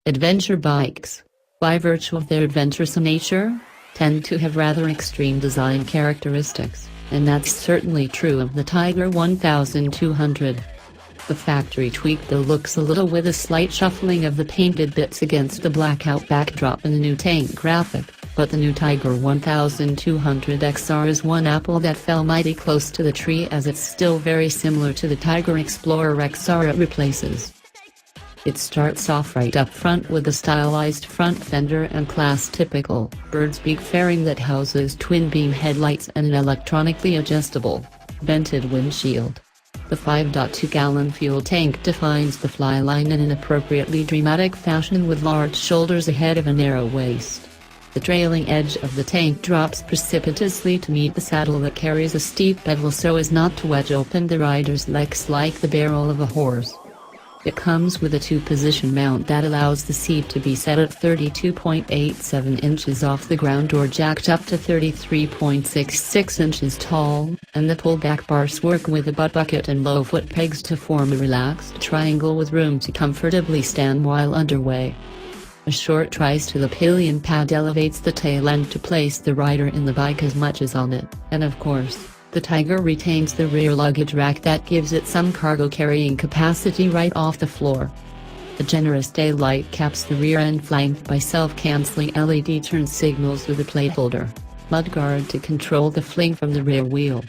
Adventure bikes, by virtue of their adventuresome nature, tend to have rather extreme design characteristics, and that's certainly true of the Tiger 1200. The factory tweak though looks a little with a slight shuffling of the painted bits against the blackout backdrop in the new tank graphic, but the new Tiger 1200 XR is one apple that fell mighty close to the tree, as it's still very similar to the Tiger Explorer XR it replaces. It starts off right up front with a stylized front fender and class-typical bird's beak fairing that houses twin-beam headlights and an electronically adjustable, vented windshield. The 5.2-gallon fuel tank defines the fly line in an appropriately dramatic fashion with large shoulders ahead of a narrow waist. The trailing edge of the tank drops precipitously to meet the saddle that carries a steep bevel so as not to wedge open the rider's legs like the barrel of a horse. It comes with a two-position mount that allows the seat to be set at 32.87 inches off the ground or jacked up to 33.66 inches tall, and the pullback bars work with a butt bucket and low foot pegs to form a relaxed triangle with room to comfortably stand while underway. A short rise to the pillion pad elevates the tail end to place the rider in the bike as much as on it, and of course, the Tiger retains the rear luggage rack that gives it some cargo carrying capacity right off the floor. A generous daylight caps the rear end flanked by self-canceling LED turn signals with a plate holder, mudguard to control the fling from the rear wheel,